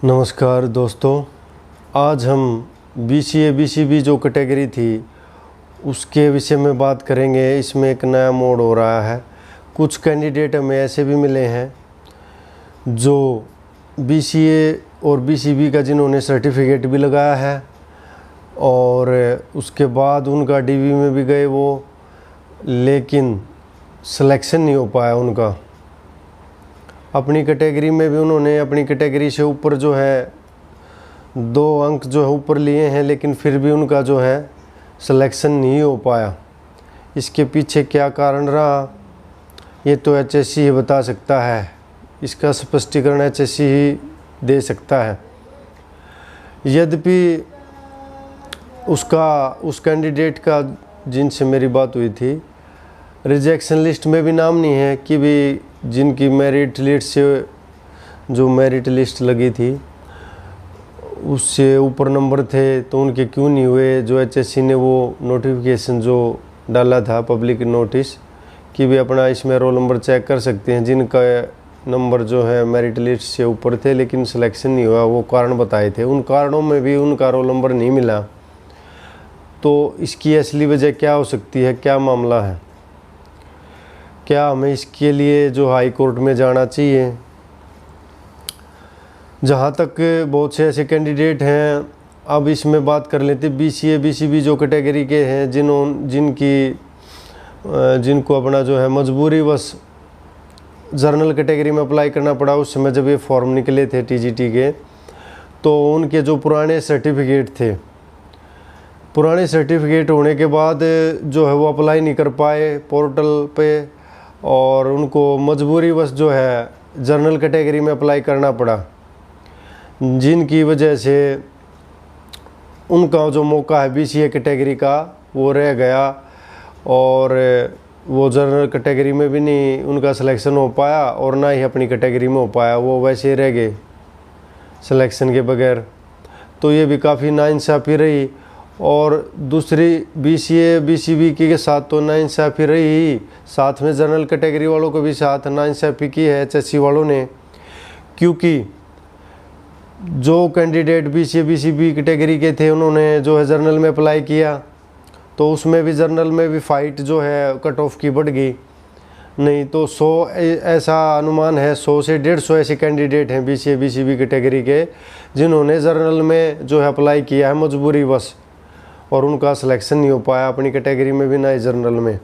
नमस्कार दोस्तों, आज हम BCA BCB जो कैटेगरी थी उसके विषय में बात करेंगे। इसमें एक नया मोड हो रहा है। कुछ कैंडिडेट हमें ऐसे भी मिले हैं जो BCA और BCB का जिन्होंने सर्टिफिकेट भी लगाया है और उसके बाद उनका DV में भी गए वो, लेकिन सिलेक्शन नहीं हो पाया उनका। अपनी कैटेगरी में भी उन्होंने अपनी कैटेगरी से ऊपर जो है 2 अंक जो है ऊपर लिए हैं, लेकिन फिर भी उनका जो है सिलेक्शन नहीं हो पाया। इसके पीछे क्या कारण रहा ये तो HSC ही बता सकता है। इसका स्पष्टीकरण HSC ही दे सकता है। यद्यपि उस कैंडिडेट का जिनसे मेरी बात हुई थी, रिजेक्शन लिस्ट में भी नाम नहीं है कि भी जिनकी मेरिट लिस्ट से जो मेरिट लिस्ट लगी थी उससे ऊपर नंबर थे तो उनके क्यों नहीं हुए। जो HSC ने वो नोटिफिकेशन जो डाला था पब्लिक नोटिस कि भी अपना इसमें रोल नंबर चेक कर सकते हैं, जिनका नंबर जो है मेरिट लिस्ट से ऊपर थे लेकिन सिलेक्शन नहीं हुआ, वो कारण बताए थे। उन कारणों में भी उनका रोल नंबर नहीं मिला। तो इसकी असली वजह क्या हो सकती है, क्या मामला है? क्या हमें इसके लिए जो हाई कोर्ट में जाना चाहिए? जहाँ तक बहुत से ऐसे कैंडिडेट हैं, अब इसमें बात कर लेते BCA BCB जो कैटेगरी के हैं जिनको अपना जो है मजबूरीवश जर्नल कैटेगरी में अप्लाई करना पड़ा। उस समय जब ये फॉर्म निकले थे TGT के, तो उनके जो पुराने सर्टिफिकेट होने के बाद जो है वो अप्लाई नहीं कर पाए पोर्टल पे, और उनको मजबूरीवश जो है जर्नल कैटेगरी में अप्लाई करना पड़ा, जिनकी वजह से उनका जो मौका है BCA कैटेगरी का वो रह गया और वो जर्नल कैटेगरी में भी नहीं उनका सिलेक्शन हो पाया और ना ही अपनी कैटेगरी में हो पाया। वो वैसे ही रह गए सिलेक्शन के बगैर। तो ये भी काफ़ी नाइंसाफ़ी रही। और दूसरी BCA BCB के साथ तो नाइंसाफ़ी रही ही, साथ में जनरल कैटेगरी वालों को भी साथ नाइंसाफ़ी की है HSC वालों ने। क्योंकि जो कैंडिडेट BCA BCB कैटेगरी के थे उन्होंने जो है जर्नल में अप्लाई किया, तो उसमें भी जर्नल में भी फ़ाइट जो है कट ऑफ की बढ़ गई। नहीं तो 100 ऐसा अनुमान है, 100 से 150 ऐसे कैंडिडेट हैं BCA BCB कैटेगरी के जिन्होंने जर्नल में जो है अप्लाई किया है मजबूरीवश, और उनका सिलेक्शन नहीं हो पाया अपनी कैटेगरी में भी ना ही जर्नल में।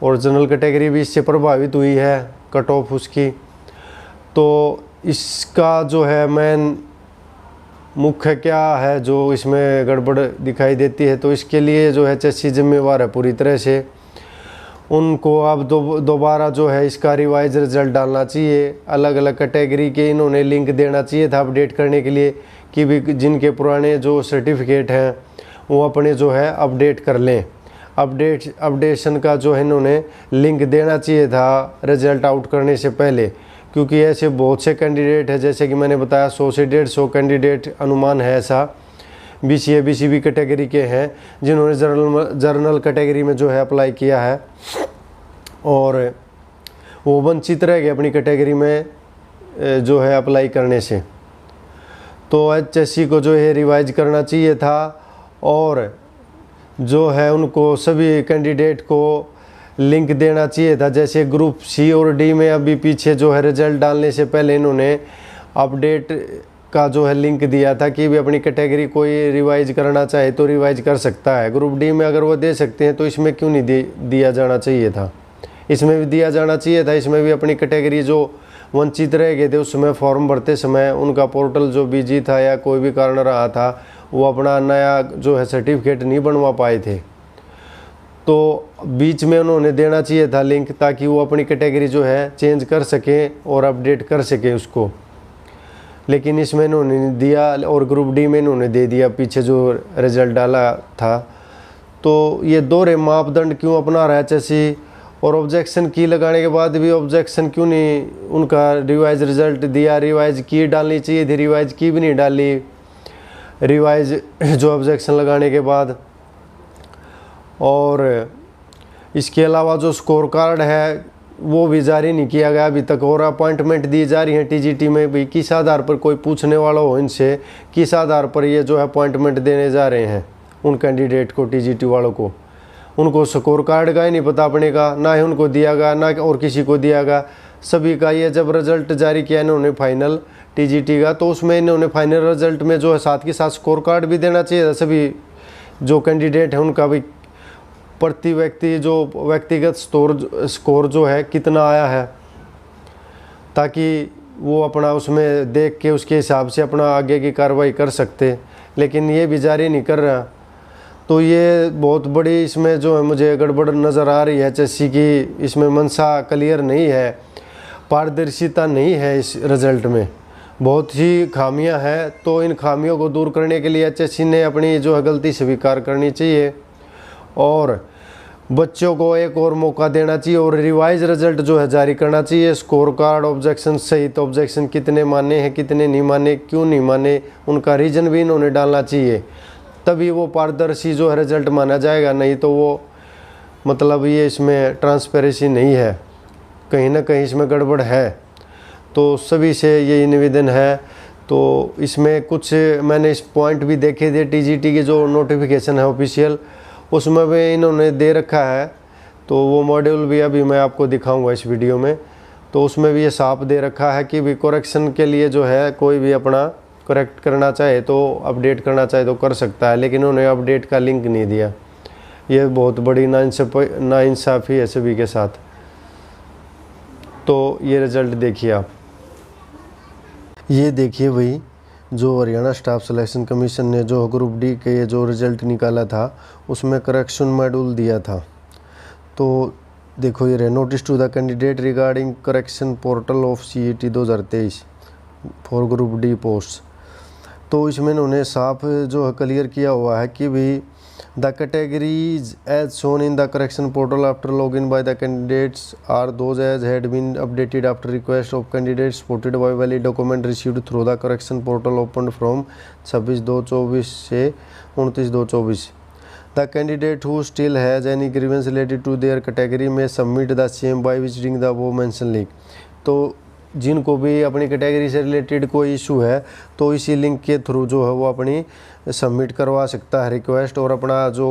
और जनरल कैटेगरी भी इससे प्रभावित हुई है, कट ऑफ उसकी। तो इसका जो है मेन मुख्य क्या है जो इसमें गड़बड़ दिखाई देती है, तो इसके लिए जो है HSC जिम्मेवार है पूरी तरह से। उनको अब दोबारा जो है इसका रिवाइज रिजल्ट डालना चाहिए। अलग अलग कैटेगरी के इन्होंने लिंक देना चाहिए था अपडेट करने के लिए कि भी जिनके पुराने जो सर्टिफिकेट हैं वो अपने जो है अपडेट कर लें। अपडेशन का जो है इन्होंने लिंक देना चाहिए था रिजल्ट आउट करने से पहले, क्योंकि ऐसे बहुत से कैंडिडेट हैं, जैसे कि मैंने बताया 100 से 150 कैंडिडेट अनुमान है ऐसा BCA BCB कैटेगरी के हैं जिन्होंने जर्नल कैटेगरी में जो है अप्लाई किया है और वो वंचित रह गए अपनी कैटेगरी में जो है अप्लाई करने से। तो HSC को जो है रिवाइज करना चाहिए था और जो है उनको सभी कैंडिडेट को लिंक देना चाहिए था। जैसे ग्रुप C और D में अभी पीछे जो है रिजल्ट डालने से पहले इन्होंने अपडेट का जो है लिंक दिया था कि भी अपनी कैटेगरी कोई रिवाइज करना चाहे तो रिवाइज कर सकता है। ग्रुप D में अगर वो दे सकते हैं तो इसमें क्यों नहीं दिया जाना चाहिए था? इसमें भी दिया जाना चाहिए था। इसमें भी अपनी कैटेगरी जो वंचित रह गए थे उस समय फॉर्म भरते समय उनका पोर्टल जो बिजी था या कोई भी कारण रहा था, वो अपना नया जो है सर्टिफिकेट नहीं बनवा पाए थे, तो बीच में उन्होंने देना चाहिए था लिंक, ताकि वो अपनी कैटेगरी जो है चेंज कर सकें और अपडेट कर सकें उसको। लेकिन इसमें इन्होंने नहीं दिया और ग्रुप D में इन्होंने दे दिया पीछे जो रिजल्ट डाला था। तो ये दोहरे मापदंड क्यों अपना रहा है HSC? और ऑब्जेक्शन की लगाने के बाद भी ऑब्जेक्शन क्यों नहीं उनका रिवाइज रिजल्ट दिया? रिवाइज की डालनी चाहिए थी, रिवाइज की भी नहीं डाली रिवाइज जो ऑब्जेक्शन लगाने के बाद। और इसके अलावा जो स्कोर कार्ड है वो भी जारी नहीं किया गया अभी तक, और अपॉइंटमेंट दी जा रही है टीजीटी में भी। किस आधार पर, कोई पूछने वाला हो इनसे, किस आधार पर ये जो है अपॉइंटमेंट देने जा रहे हैं उन कैंडिडेट को, टीजीटी वालों को? उनको स्कोर कार्ड का ही नहीं पता अपने का, ना ही उनको दिया गया, ना और किसी को दिया गया। सभी का ये जब रिजल्ट जारी किया इन्होंने फाइनल टीजीटी का, तो उसमें इन्होंने फाइनल रिजल्ट में जो है साथ के साथ स्कोर कार्ड भी देना चाहिए था। सभी जो कैंडिडेट हैं उनका भी प्रति व्यक्ति जो व्यक्तिगत स्कोर जो है कितना आया है, ताकि वो अपना उसमें देख के उसके हिसाब से अपना आगे की कार्रवाई कर सकते। लेकिन ये भी जारी नहीं कर रहा, तो ये बहुत बड़ी इसमें जो है मुझे गड़बड़ नज़र आ रही है एचएससी की। इसमें मंशा क्लियर नहीं है, पारदर्शिता नहीं है इस रिज़ल्ट में, बहुत ही खामियां हैं। तो इन खामियों को दूर करने के लिए एचएससी ने अपनी जो है गलती स्वीकार करनी चाहिए और बच्चों को एक और मौका देना चाहिए और रिवाइज रिजल्ट जो है जारी करना चाहिए। स्कोर कार्ड, ऑब्जेक्शन सहित, ऑब्जेक्शन कितने माने हैं, कितने नहीं माने, क्यों नहीं माने, उनका रीज़न भी इन्होंने डालना चाहिए, तभी वो पारदर्शी जो है रिजल्ट माना जाएगा। नहीं तो वो मतलब ये इसमें ट्रांसपेरेंसी नहीं है, कहीं ना कहीं इसमें गड़बड़ है। तो सभी से यही निवेदन है। तो इसमें कुछ मैंने इस पॉइंट भी देखे थे, टीजीटी के जो नोटिफिकेशन है ऑफिशियल, उसमें भी इन्होंने दे रखा है। तो वो मॉड्यूल भी अभी मैं आपको दिखाऊंगा इस वीडियो में। तो उसमें भी ये साफ दे रखा है कि भी करेक्शन के लिए जो है कोई भी अपना करेक्ट करना चाहे तो, अपडेट करना चाहे तो कर सकता है, लेकिन उन्होंने अपडेट का लिंक नहीं दिया। ये बहुत बड़ी नाइंसाफ़ी है सभी के साथ। तो ये रिज़ल्ट देखिए आप, ये देखिए भाई, जो हरियाणा स्टाफ सिलेक्शन कमीशन ने जो ग्रुप डी के जो रिज़ल्ट निकाला था उसमें करेक्शन मॉड्यूल दिया था। तो देखो ये notice to the candidate regarding correction portal of CET 2023 for group D post. तो इसमें इन्होंने साफ जो है क्लियर किया हुआ है कि भी the categories as shown in the correction portal after log in by the candidates are those as had been updated after request of candidates supported by valid document received through the correction portal open from 26/2/24 से 29/2/24। The candidate who still has any grievance related to their category may submit the same by visiting the above mention link. तो जिनको भी अपनी category से related कोई issue है तो इसी लिंक के थ्रू जो है वो अपनी सबमिट करवा सकता है रिक्वेस्ट, और अपना जो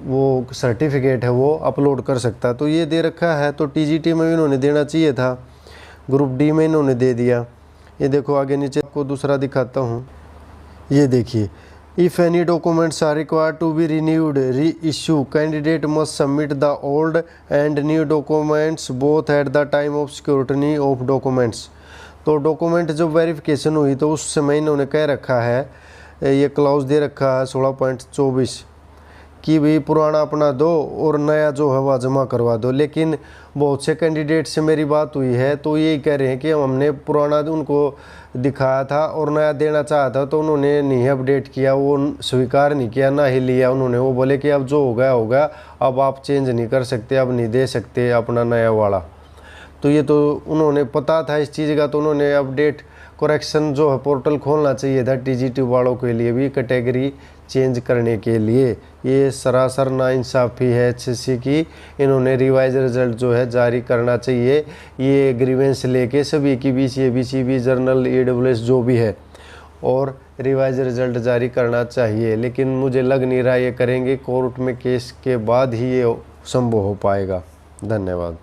वो सर्टिफिकेट है वो अपलोड कर सकता है। तो ये दे रखा है। तो टीजीटी में भी इन्होंने देना चाहिए था, ग्रुप डी में इन्होंने दे दिया। ये देखो आगे नीचे आपको दूसरा दिखाता हूँ। ये देखिए, If any documents are required to be renewed, reissue, candidate must submit the old and new documents both at the time of scrutiny of documents। तो डॉक्यूमेंट जब वेरिफिकेशन हुई तो उस समय इन्होंने कह रखा है, ये क्लॉज दे रखा है 16.24 कि भी पुराना अपना दो और नया जो है वह जमा करवा दो। लेकिन बहुत से कैंडिडेट से मेरी बात हुई है तो यही कह रहे हैं कि हमने पुराना उनको दिखाया था और नया देना चाहा था तो उन्होंने नहीं अपडेट किया, वो स्वीकार नहीं किया, ना ही लिया उन्होंने। वो बोले कि अब जो हो गया हो गया, अब आप चेंज नहीं कर सकते, अब नहीं दे सकते अपना नया वाला। तो ये तो उन्होंने पता था इस चीज़ का, तो उन्होंने अपडेट करेक्शन जो है पोर्टल खोलना चाहिए था टीजीटी वालों के लिए भी कैटेगरी चेंज करने के लिए। ये सरासर नाइंसाफ़ी है एचएससी की। इन्होंने रिवाइज रिजल्ट जो है जारी करना चाहिए, ये ग्रीवेंस लेके सभी की बीसीए, बीसीबी, जर्नल, ईडब्ल्यूएस जो भी है, और रिवाइज रिजल्ट जारी करना चाहिए। लेकिन मुझे लग नहीं रहा ये करेंगे, कोर्ट में केस के बाद ही ये संभव हो पाएगा। धन्यवाद।